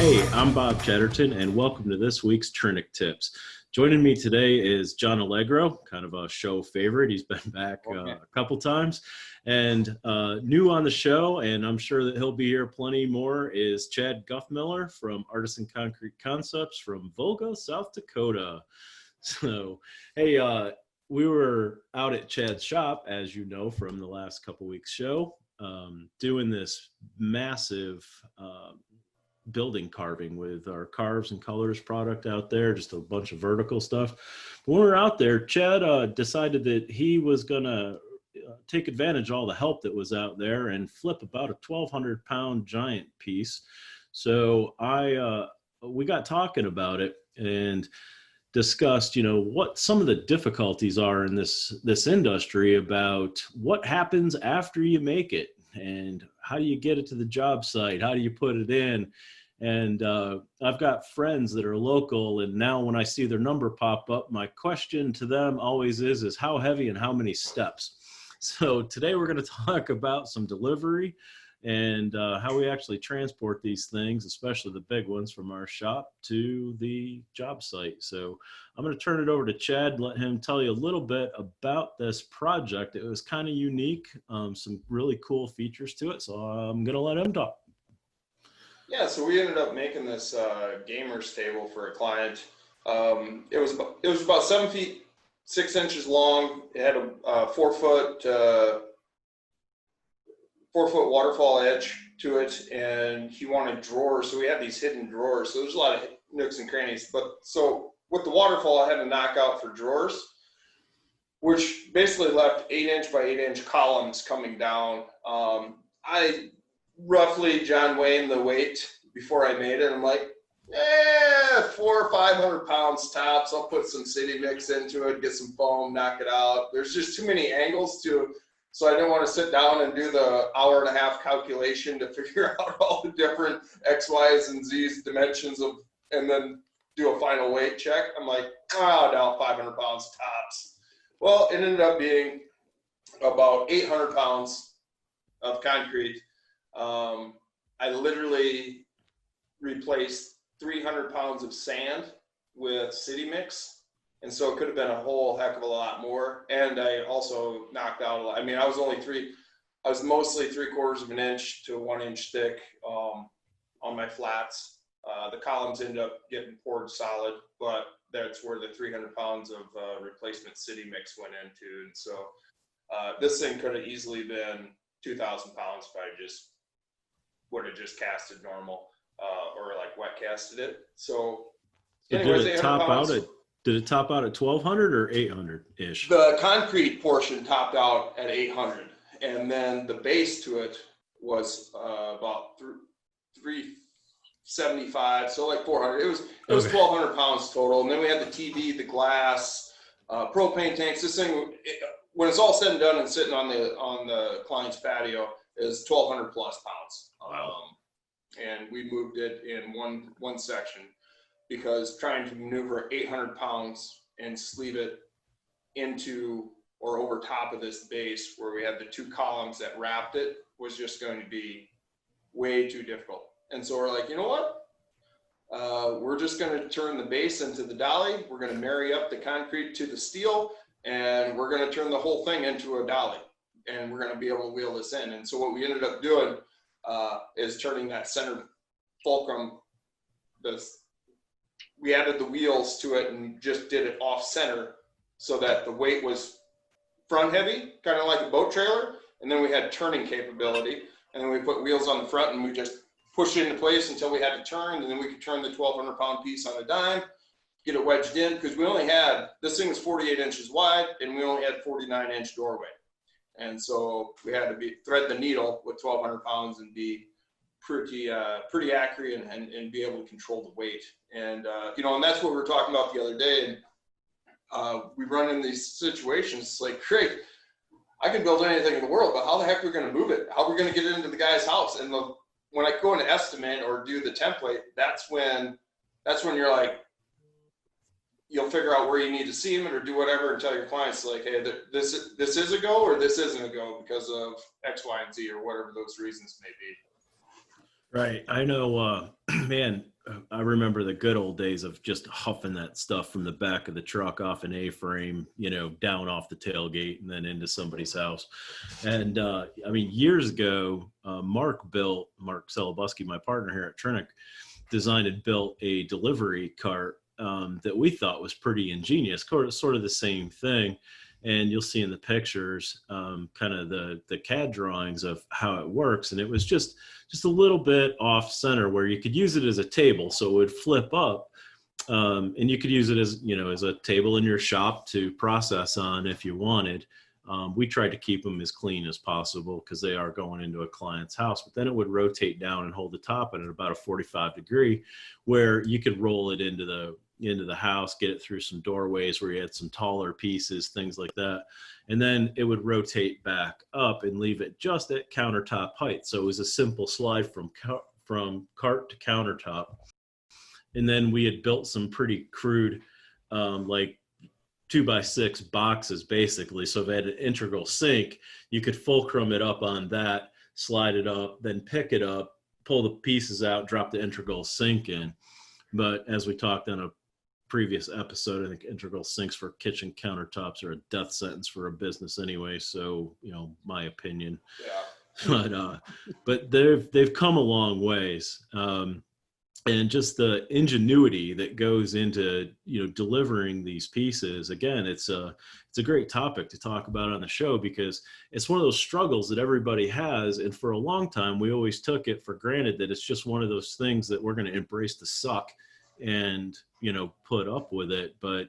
Hey, I'm Bob Chatterton, and welcome to this week's Trinic Tips. Joining me today is John Alliegro, kind of a show favorite. He's been back a couple times. And new on the show, and I'm sure that he'll be here plenty more, is Chad Guthmiller from Artisan Concrete Concepts from Volga, South Dakota. So, hey, we were out at Chad's shop, as you know, from the last couple weeks show, doing this massive building carving with our Carves and Colors product out there, just a bunch of vertical stuff. When we were out there, Chad decided that he was going to take advantage of all the help that was out there and flip about a 1,200 pound giant piece. So we got talking about it and discussed, what some of the difficulties are in this industry, about what happens after you make it and how do you get it to the job site? How do you put it in? And I've got friends that are local, and now when I see their number pop up, my question to them always is how heavy and how many steps? So today we're going to talk about some delivery and how we actually transport these things, especially the big ones, from our shop to the job site. So I'm going to turn it over to Chad, let him tell you a little bit about this project. It was kind of unique, some really cool features to it. So I'm going to let him talk. Yeah, so we ended up making this gamer's table for a client. It was about 7 feet 6 inches long. It had a 4 foot waterfall edge to it, and he wanted drawers. So we had these hidden drawers. So there's a lot of nooks and crannies. But so with the waterfall, I had to knock out for drawers, which basically left 8-inch by 8-inch columns coming down. I roughly John Wayne the weight before I made it. I'm like, 400 or 500 pounds tops. I'll put some city mix into it, get some foam, knock it out. There's just too many angles so I didn't want to sit down and do the hour-and-a-half calculation to figure out all the different X, Y's, and Z's dimensions and then do a final weight check. I'm like, now 500 pounds tops. Well, it ended up being about 800 pounds of concrete. I literally replaced 300 pounds of sand with city mix. And so it could have been a whole heck of a lot more. And I also knocked out a lot. I mean, I was mostly 3/4 of an inch to 1 inch thick on my flats. The columns ended up getting poured solid, but that's where the 300 pounds of replacement city mix went into. And so this thing could have easily been 2,000 pounds if I would have just casted normal or like wet casted it. So anyways, did it top out at 1,200 or 800 ish? The concrete portion topped out at 800, and then the base to it was about 375, so like 400. It was 1,200 pounds total, and then we had the TV, the glass, propane tanks. This thing, when it's all said and done and sitting on the client's patio, is 1,200 plus pounds. Wow. And we moved it in one section because trying to maneuver 800 pounds and sleeve it into or over top of this base where we had the 2 columns that wrapped it was just going to be way too difficult. And so we're like, you know what? We're just going to turn the base into the dolly. We're going to marry up the concrete to the steel, and we're going to turn the whole thing into a dolly. And we're going to be able to wheel this in. And so what we ended up doing is turning that center fulcrum. We added the wheels to it and just did it off center so that the weight was front heavy, kind of like a boat trailer. And then we had turning capability. And then we put wheels on the front and we just pushed it into place until we had to turn. And then we could turn the 1,200 pound piece on a dime, get it wedged in, because this thing was 48 inches wide and we only had 49-inch doorway. And so we had to thread the needle with 1,200 pounds and be pretty accurate and be able to control the weight. And, and that's what we were talking about the other day. And we run in these situations. It's like, great, I can build anything in the world, but how the heck are we going to move it? How are we going to get it into the guy's house? And when I go into estimate or do the template, that's when you're like, you'll figure out where you need to seam it or do whatever and tell your clients like, hey, this is a go or this isn't a go because of X, Y, and Z or whatever those reasons may be. Right. I know, man, I remember the good old days of just huffing that stuff from the back of the truck off an A-frame, down off the tailgate and then into somebody's house. And I mean, years ago, Mark Celebuski, my partner here at Trinic, designed and built a delivery cart that we thought was pretty ingenious, sort of the same thing. And you'll see in the pictures kind of the CAD drawings of how it works. And it was just a little bit off center where you could use it as a table. So it would flip up and you could use it as a table in your shop to process on if you wanted. We tried to keep them as clean as possible because they are going into a client's house, but then it would rotate down and hold the top at about a 45 degree where you could roll it into the house, get it through some doorways where you had some taller pieces, things like that. And then it would rotate back up and leave it just at countertop height. So it was a simple slide from cart to countertop. And then we had built some pretty crude, like 2x6 boxes basically. So if it had an integral sink, you could fulcrum it up on that, slide it up, then pick it up, pull the pieces out, drop the integral sink in. But as we talked on a previous episode, I think integral sinks for kitchen countertops are a death sentence for a business anyway. So, my opinion. Yeah. But they've come a long ways. And just the ingenuity that goes into, delivering these pieces. Again, it's a great topic to talk about on the show because it's one of those struggles that everybody has. And for a long time, we always took it for granted that it's just one of those things that we're going to embrace the suck and, put up with it. But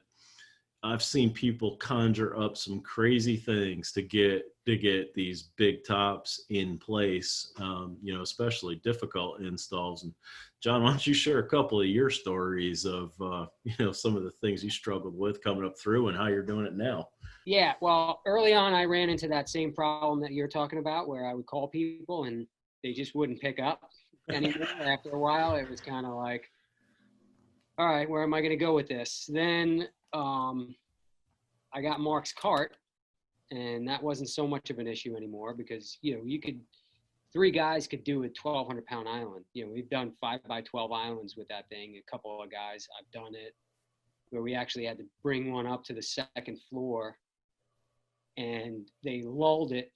I've seen people conjure up some crazy things to get these big tops in place, especially difficult installs. And John, why don't you share a couple of your stories of, some of the things you struggled with coming up through and how you're doing it now? Yeah, well, early on, I ran into that same problem that you're talking about where I would call people and they just wouldn't pick up anymore. After a while, it was kind of like, all right, where am I going to go with this? Then I got Mark's cart, and that wasn't so much of an issue anymore because, three guys could do a 1,200 pound island. We've done 5x12 islands with that thing. A couple of guys, I've done it where we actually had to bring one up to the second floor and they lulled it,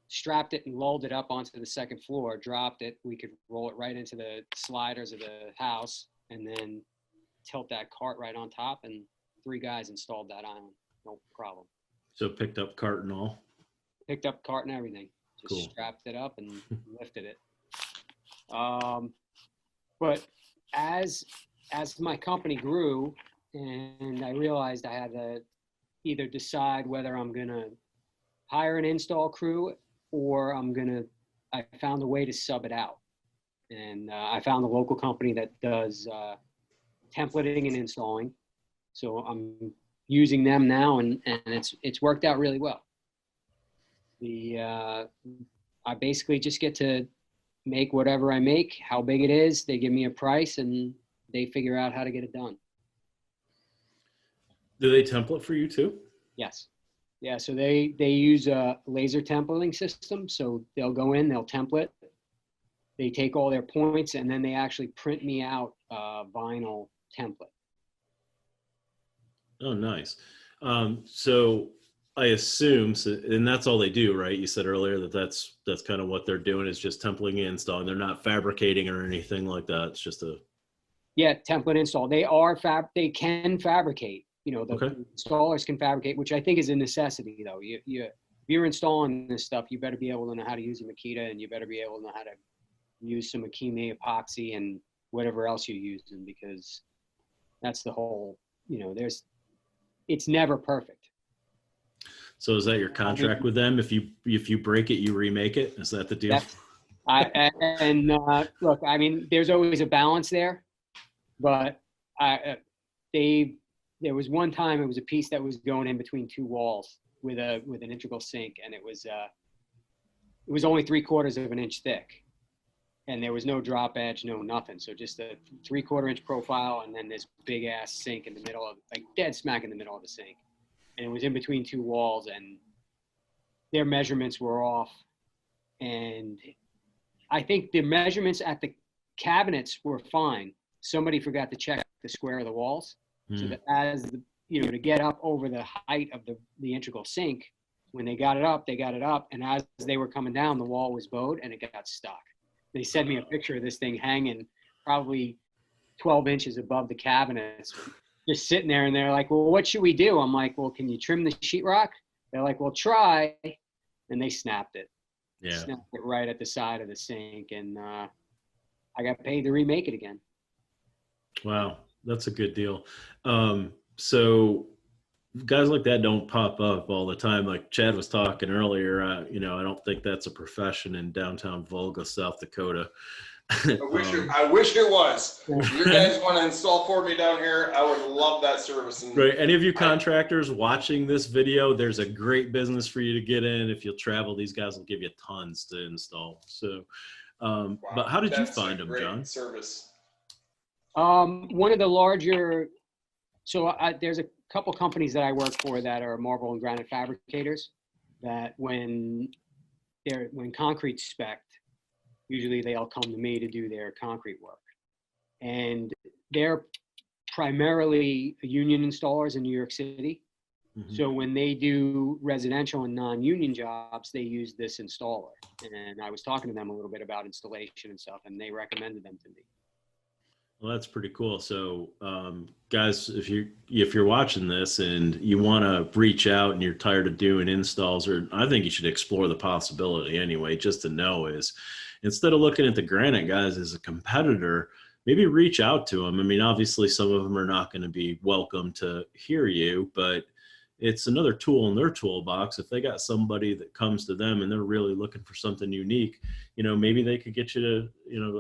strapped it and lulled it up onto the second floor, dropped it. We could roll it right into the sliders of the house and then tilt that cart right on top, and three guys installed that island. No problem. So picked up cart and all? Picked up cart and everything. Just cool. Strapped it up and lifted it. But as my company grew and I realized I had to either decide whether I'm going to hire an install crew or I found a way to sub it out. And I found a local company that does templating and installing. So I'm using them now and it's worked out really well. I basically just get to make whatever I make, how big it is. They give me a price and they figure out how to get it done. Do they template for you too? Yes. Yeah. So they use a laser templating system. So they'll go in, they'll template. They take all their points and then they actually print me out a vinyl template. Oh, nice. So I assume, and that's all they do, right? You said earlier that's kind of what they're doing is just templating and installing. They're not fabricating or anything like that. It's just template install. They can fabricate. The installers can fabricate, which I think is a necessity though. If you're installing this stuff, you better be able to know how to use a Makita and you better be able to know how to use some Akime epoxy and whatever else you're using, because that's the whole, it's never perfect. So is that your contract with them? If you break it, you remake it? Is that the deal? Look, I mean, there's always a balance there, but there was one time it was a piece that was going in between two walls with an integral sink, and it was only 3/4 of an inch thick, and there was no drop edge, no nothing. So just a 3/4 inch profile, and then this big ass sink in the middle of, like dead smack in the middle of the sink, and it was in between two walls, and their measurements were off, and I think the measurements at the cabinets were fine. somebody forgot to check the square of the walls. So Mm. that as the, to get up over the height of the integral sink, when they got it up, and as they were coming down, the wall was bowed and it got stuck. They sent me a picture of this thing hanging probably 12 inches above the cabinets, just sitting there, and they're like, well, what should we do? I'm like, well, can you trim the sheetrock? They're like, well, try. And they snapped it. Yeah. Snapped it right at the side of the sink, and I got paid to remake it again. Wow, that's a good deal. So guys like that don't pop up all the time. Like Chad was talking earlier, I don't think that's a profession in downtown Volga, South Dakota. I wish it was. If you guys want to install for me down here, I would love that service. And right. Any of you contractors watching this video, there's a great business for you to get in. If you'll travel, these guys will give you tons to install. So, wow, but how did you find them, great John? Service. One of the larger, there's a couple companies that I work for that are marble and granite fabricators, that when concrete's spec'd, usually they all come to me to do their concrete work. And they're primarily union installers in New York City. Mm-hmm. So when they do residential and non-union jobs, they use this installer. And I was talking to them a little bit about installation and stuff, and they recommended them to me. Well, that's pretty cool. So, guys, if you're watching this and you want to reach out and you're tired of doing installs, or I think you should explore the possibility anyway, just to know is instead of looking at the granite guys as a competitor, maybe reach out to them. I mean, obviously some of them are not going to be welcome to hear you, but it's another tool in their toolbox. If they got somebody that comes to them and they're really looking for something unique, maybe they could get you to,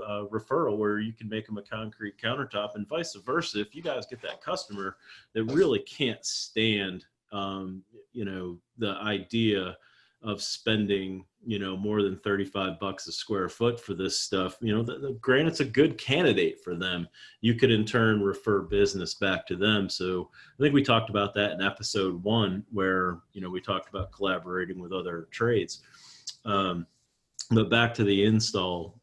a referral where you can make them a concrete countertop, and vice versa. If you guys get that customer that really can't stand, the idea of spending, more than $35 a square foot for this stuff, the granite's a good candidate for them. You could in turn refer business back to them. So I think we talked about that in episode 1, where, we talked about collaborating with other trades. But back to the install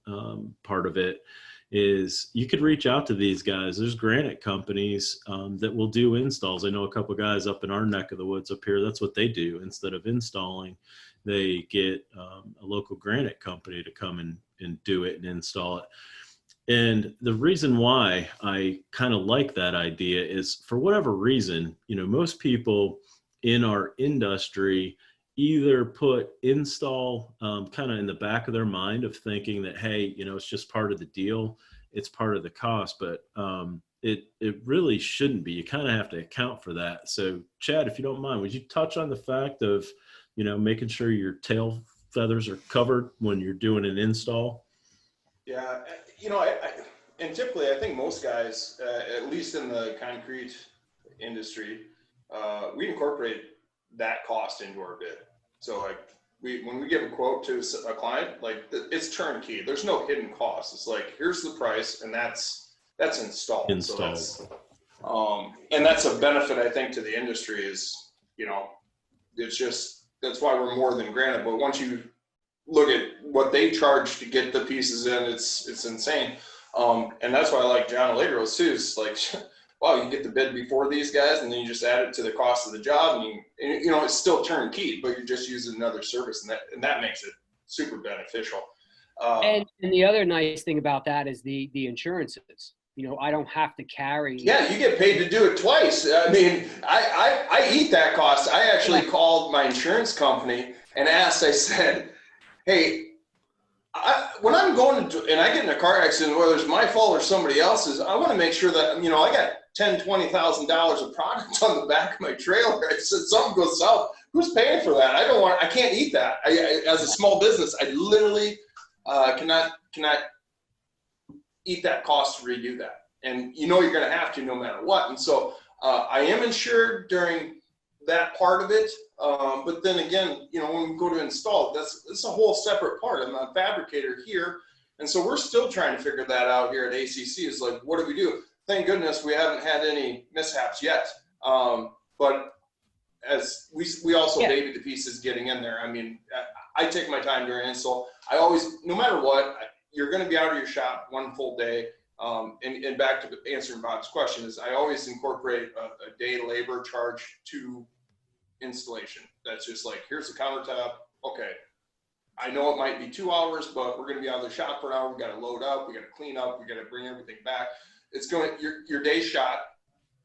part of it is you could reach out to these guys. There's granite companies that will do installs. I know a couple of guys up in our neck of the woods up here. That's what they do. Instead of installing, they get a local granite company to come and do it and install it. And the reason why I kind of like that idea is, for whatever reason, most people in our industry either put install kind of in the back of their mind of thinking that, hey, it's just part of the deal, it's part of the cost, but it really shouldn't be. You kind of have to account for that. So Chad, if you don't mind, would you touch on the fact of making sure your tail feathers are covered when you're doing an install? Yeah, and typically I think most guys, at least in the concrete industry, we incorporate that cost into our bid. So when we give a quote to a client, it's turnkey. There's no hidden cost. It's like, here's the price, and that's installed. So and that's a benefit, I think, to the industry is, it's just, that's why we're more than granite. But once you look at what they charge to get the pieces in, it's insane. And that's why I like John Alliegro too. It's like, wow, you get the bid before these guys, and then you just add it to the cost of the job, and it's still turnkey, but you're just using another service, and that makes it super beneficial. And the other nice thing about that is the insurances. I don't have to carry. Yeah, you get paid to do it twice. I mean, I eat that cost. I actually called my insurance company and asked. I said, hey, when I'm going to, and I get in a car accident, whether it's my fault or somebody else's, I want to make sure that, I got $10,000-$20,000 of product on the back of my trailer. I said, something goes south, who's paying for that? I can't eat that. As a small business, I literally cannot eat that cost to redo that. And you're going to have to no matter what. And so I am insured during that part of it. But then again, when we go to install, that's a whole separate part. I'm a fabricator here. And so we're still trying to figure that out here at ACC. Is like, what do we do? Thank goodness we haven't had any mishaps yet. But as we also baby the pieces getting in there. I mean, I take my time during install. I always, no matter what, you're going to be out of your shop one full day. And back to answering Bob's question is I always incorporate a day labor charge to installation. That's just like, here's the countertop. Okay. I know it might be 2 hours, but we're going to be out of the shop for an hour. We got to load up. We got to clean up. We got to bring everything back. It's going, your day shot,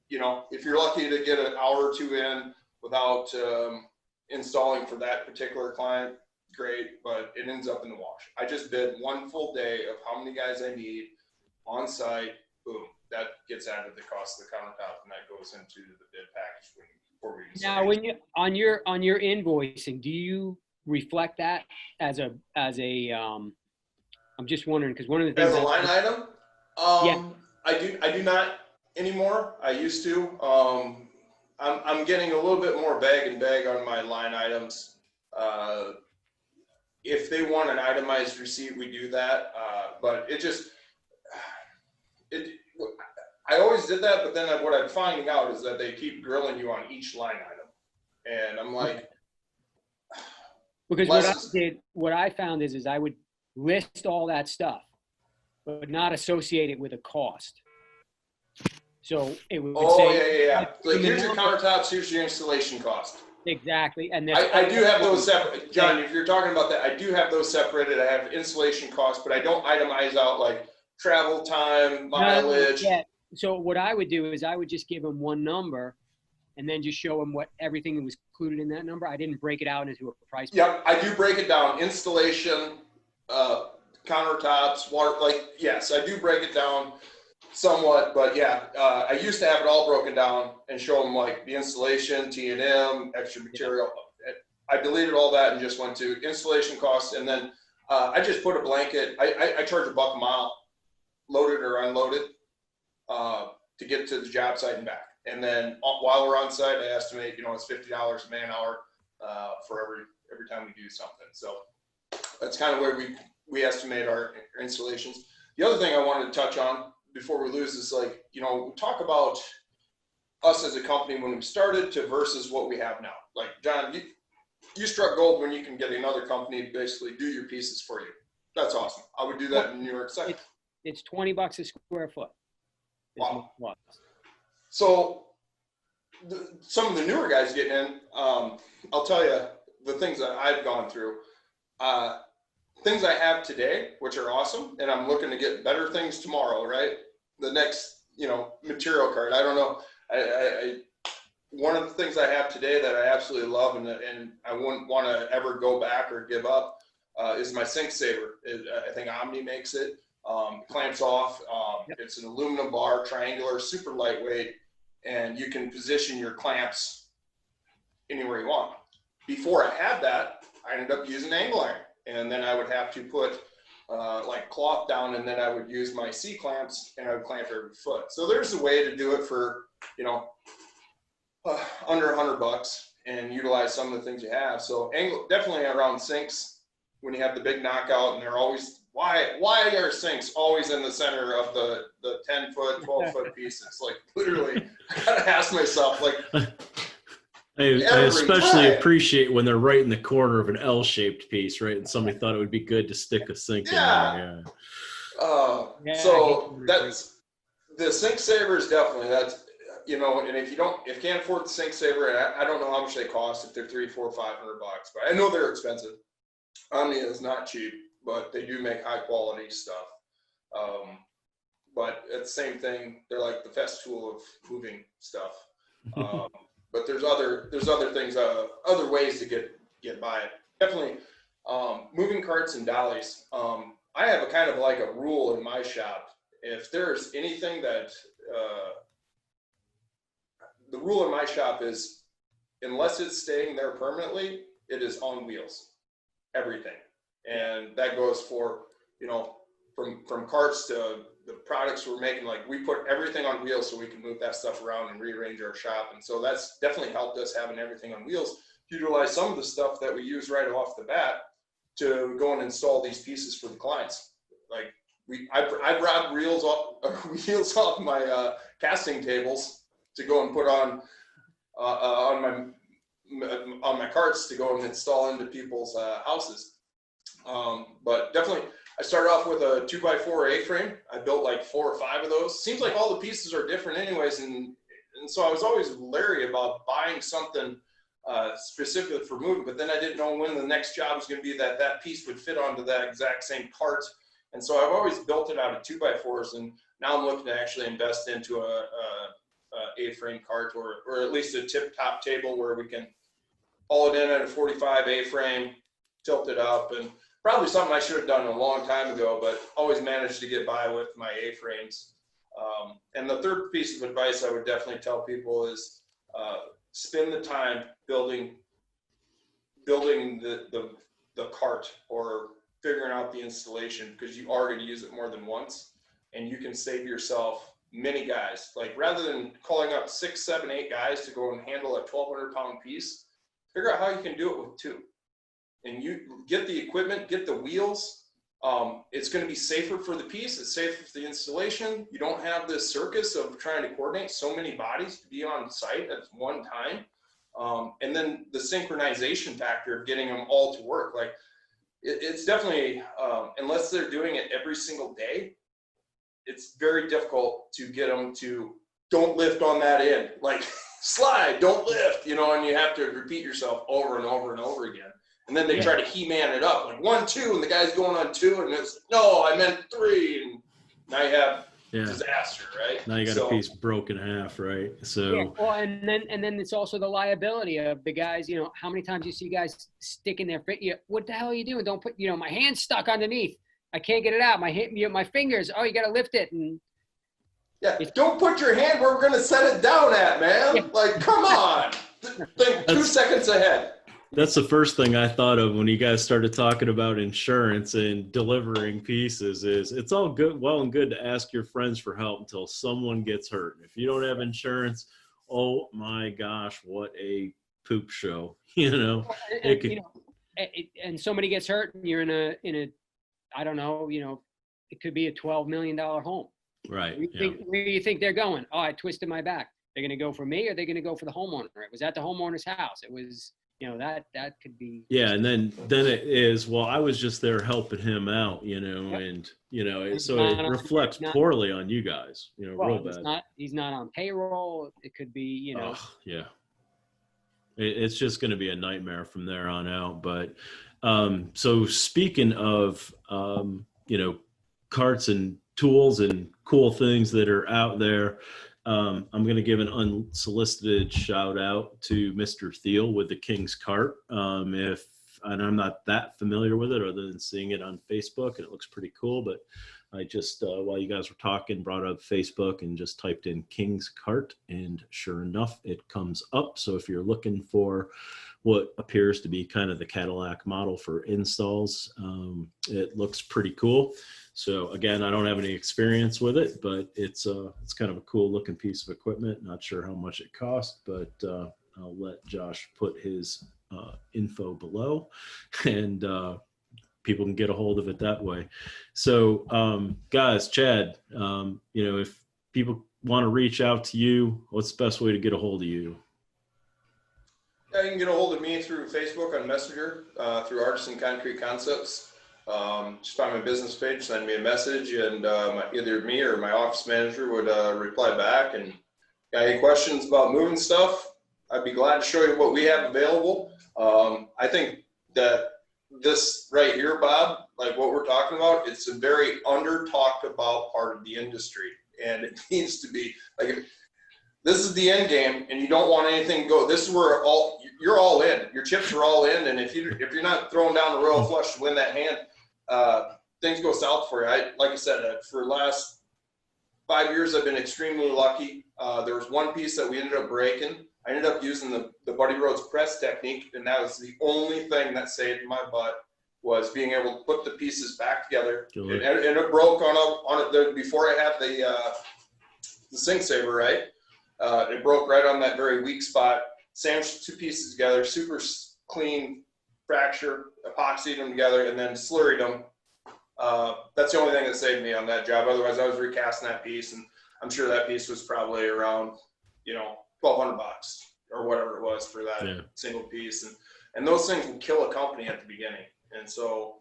you know, if you're lucky to get an hour or two in without installing for that particular client, great, but it ends up in the wash. I just bid one full day of how many guys I need on site. Boom, that gets added to the cost of the countertop, and that goes into the bid package before we install. Now, when you on your invoicing, do you reflect that as a I'm just wondering, because one of the things as a line item, yeah. I do not anymore. I used to. I'm getting a little bit more bag and bag on my line items. If they want an itemized receipt, we do that. But I always did that, but then what I'm finding out is that they keep grilling you on each line item, and I'm like, because what I found is I would list all that stuff, but not associate it with a cost. So it would say, yeah. Like, here's your countertops, here's your installation cost. Exactly. And I do have those separate. John, if you're talking about that, I do have those separated. I have installation costs, but I don't itemize out like travel time, mileage. Yeah. So what I would do is I would just give them one number and then just show them what everything was included in that number. I didn't break it out into a price. Yep, I do break it down. Installation, countertops, water, like, yes, I do break it down somewhat, but yeah, I used to have it all broken down and show them like the installation, T&M, extra material. I deleted all that and just went to installation costs, and then I just put a blanket. I charge $1 a mile, loaded or unloaded, to get to the job site and back. And then while we're on site, I estimate, you know, it's $50 a man hour for every time we do something. So that's kind of where we estimate our installations. The other thing I wanted to touch on before we lose is, like, you know, we talk about us as a company when we started to versus what we have now. Like, John, you struck gold when you can get another company to basically do your pieces for you. That's awesome. I would do that in New York City. It's $20 a square foot. Wow. So some of the newer guys getting in, I'll tell you the things that I've gone through. Things I have today, which are awesome, and I'm looking to get better things tomorrow, right? The next, you know, material card. I don't know. One of the things I have today that I absolutely love and I wouldn't want to ever go back or give up is my sink saver. I think Omni makes it. Clamps off. It's an aluminum bar, triangular, super lightweight, and you can position your clamps anywhere you want. Before I had that, I ended up using angle iron, and then I would have to put like cloth down, and then I would use my C clamps, and I would clamp every foot. So there's a way to do it for, you know, under $100 and utilize some of the things you have. So angle, definitely around sinks, when you have the big knockout, and they're always, why are sinks always in the center of the 10-foot, 12-foot pieces? Like, literally, I gotta ask myself, like, I especially appreciate when they're right in the corner of an L-shaped piece, right? And somebody thought it would be good to stick a sink in there. Yeah. So that's the sink saver is definitely, that's, you know, and if you can't afford the sink saver, and I don't know how much they cost, if they're $300, $400, $500, but I know they're expensive. Omni is not cheap, but they do make high quality stuff. But it's the same thing. They're like the Festool of moving stuff. But there's other things, other ways to get by it. Definitely moving carts and dollies. I have a kind of like a rule in my shop. If there's anything that the rule in my shop is, unless it's staying there permanently, it is on wheels, everything. And that goes for, you know, from carts to the products we're making. Like, we put everything on wheels so we can move that stuff around and rearrange our shop. And so that's definitely helped us having everything on wheels, utilize some of the stuff that we use right off the bat to go and install these pieces for the clients. Like, I brought wheels off my casting tables to go and put on my carts to go and install into people's houses. But definitely, I started off with a 2x4 A-frame. I built like 4 or 5 of those. Seems like all the pieces are different anyways. And so I was always leery about buying something specific for moving, but then I didn't know when the next job was going to be that piece would fit onto that exact same cart. And so I've always built it out of 2x4s, and now I'm looking to actually invest into a A-frame cart, or at least a tip-top table where we can haul it in at a 45 A-frame, tilt it up, and probably something I should have done a long time ago, but always managed to get by with my A-frames. And the third piece of advice I would definitely tell people is spend the time building the cart, or figuring out the installation, because you are going to use it more than once, and you can save yourself many guys. Like, rather than calling up 6, 7, 8 guys to go and handle a 1,200-pound piece, figure out how you can do it with 2. And you get the equipment, get the wheels. It's going to be safer for the piece. It's safer for the installation. You don't have this circus of trying to coordinate so many bodies to be on site at one time. And then the synchronization factor of getting them all to work. Like, it's definitely, unless they're doing it every single day, it's very difficult to get them to, don't lift on that end. Like, slide, don't lift, you know, and you have to repeat yourself over and over and over again. And then they try to He-Man it up, like 1, 2, and the guy's going on 2, and it's, no, I meant 3, and now you have disaster, right? Now you got a piece broken in half, right? So well, and then it's also the liability of the guys. You know, how many times you see guys sticking their foot? What the hell are you doing? Don't put, my hand's stuck underneath. I can't get it out. My hand, my fingers. Oh, you got to lift it. And don't put your hand where we're gonna set it down at, man. Yeah. Like, come on. Think 2 seconds ahead. That's the first thing I thought of when you guys started talking about insurance and delivering pieces. Is it's all good, well and good to ask your friends for help until someone gets hurt. If you don't have insurance, oh my gosh, what a poop show! And somebody gets hurt, and you're in a, I don't know, it could be a $12 million home. Right. Where do you think they're going? Oh, I twisted my back. They're going to go for me, or they're going to go for the homeowner? It was at the homeowner's house. It was. That could be. Yeah, and then it is, well, I was just there helping him out, and so it reflects poorly on you guys, real bad. He's not on payroll. It could be, yeah. It's just going to be a nightmare from there on out. But so speaking of carts and tools and cool things that are out there. I'm going to give an unsolicited shout out to Mr. Thiel with the King's Cart. And I'm not that familiar with it other than seeing it on Facebook, and it looks pretty cool. But I just, while you guys were talking, brought up Facebook and just typed in King's Cart, and sure enough, it comes up. So if you're looking for what appears to be kind of the Cadillac model for installs, it looks pretty cool. So again, I don't have any experience with it, but it's kind of a cool looking piece of equipment. Not sure how much it cost, but I'll let Josh put his info below, and people can get a hold of it that way. So guys, Chad, if people want to reach out to you, what's the best way to get a hold of you? Yeah, you can get a hold of me through Facebook on Messenger, through Artisan Concrete Concepts. Just find my business page, send me a message, and either me or my office manager would reply back. And got any questions about moving stuff, I'd be glad to show you what we have available. I think that this right here, Bob, like what we're talking about, it's a very under talked about part of the industry, and it needs to be like, this is the end game, and you don't want anything to go. This is where you're all in. Your chips are all in, and if you're not throwing down the royal flush to win that hand, things go south for you. Like I said, for the last 5 years, I've been extremely lucky. There was one piece that we ended up breaking. I ended up using the Buddy Rhodes press technique, and that was the only thing that saved my butt, was being able to put the pieces back together. And it broke on it before I had the sink saver, right? It broke right on that very weak spot. Sandwiched 2 pieces together, super clean fracture, epoxied them together, and then slurried them. That's the only thing that saved me on that job. Otherwise, I was recasting that piece, and I'm sure that piece was probably around, $1,200 or whatever it was for that single piece. And those things will kill a company at the beginning. And so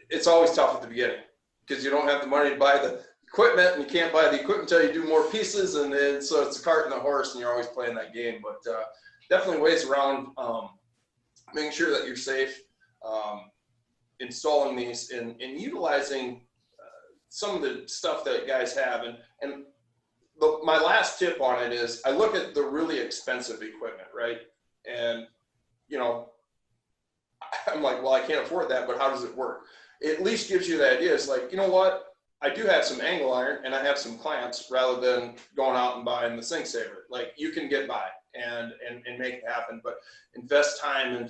it's always tough at the beginning because you don't have the money to buy the equipment, and you can't buy the equipment until you do more pieces, and then so it's the cart and the horse, and you're always playing that game. But definitely ways around making sure that you're safe, installing these, and utilizing some of the stuff that guys have. And my last tip on it is I look at the really expensive equipment, right? And, you know, I'm like, well, I can't afford that, but how does it work? It at least gives you the idea. It's like, you know what? I do have some angle iron and I have some clamps rather than going out and buying the sink saver. Like, you can get by and make it happen, but invest time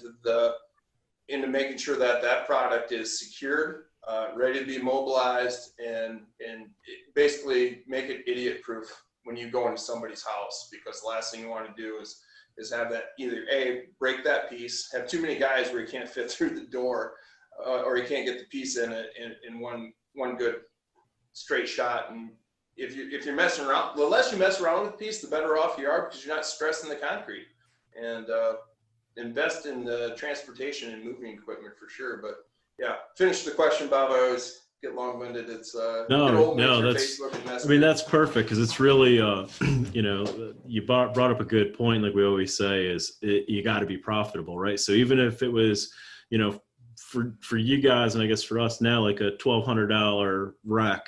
into making sure that that product is secured, ready to be mobilized, and basically make it idiot proof when you go into somebody's house, because the last thing you want to do is have that either break that piece, have too many guys where you can't fit through the door, or you can't get the piece in one good straight shot. And if you're messing around, the less you mess around with the piece, the better off you are, because you're not stressing the concrete. And invest in the transportation and moving equipment for sure. But yeah, finish the question, Bob. I always get long-winded. It's that's perfect, because it's really you know, you brought up a good point. Like we always say, is you got to be profitable, right? So even if it was, you know, for you guys, and I guess for us now, like a $1,200 rack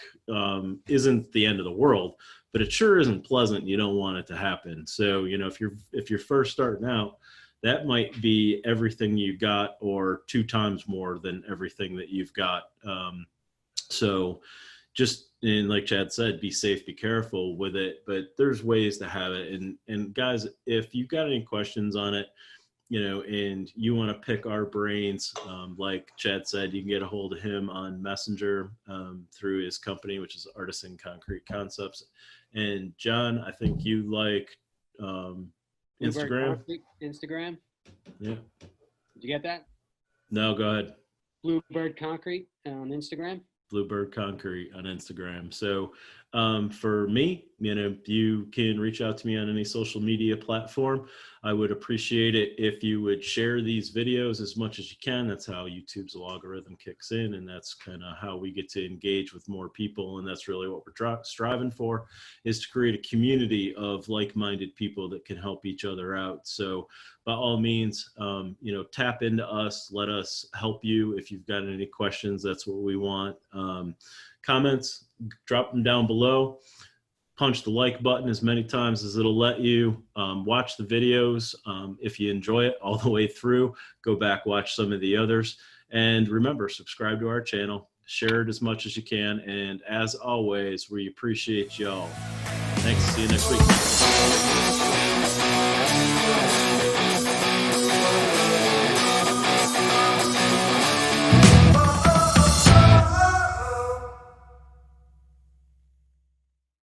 isn't the end of the world, but it sure isn't pleasant. You don't want it to happen. So, you know, if you're first starting out, that might be everything you got, or 2 times more than everything that you've got. So just, and like Chad said, be safe, be careful with it, but there's ways to have it. And guys, if you've got any questions on it, you know, and you want to pick our brains, like Chad said, you can get a hold of him on Messenger through his company, which is Artisan Concrete Concepts. And John, I think you like Instagram. Instagram. Yeah. Did you get that? No, go ahead. Bluebird Concrete on Instagram. Bluebird Concrete on Instagram. So for me, you know, you can reach out to me on any social media platform. I would appreciate it if you would share these videos as much as you can. That's how YouTube's algorithm kicks in, and that's kind of how we get to engage with more people. And that's really what we're striving for, is to create a community of like-minded people that can help each other out. So by all means, you know, tap into us, let us help you. If you've got any questions, that's what we want. Comments, drop them down below. Punch the like button as many times as it'll let you. Watch the videos. If you enjoy it all the way through, go back, watch some of the others. And remember, subscribe to our channel, share it as much as you can. And as always, we appreciate y'all. Thanks. See you next week.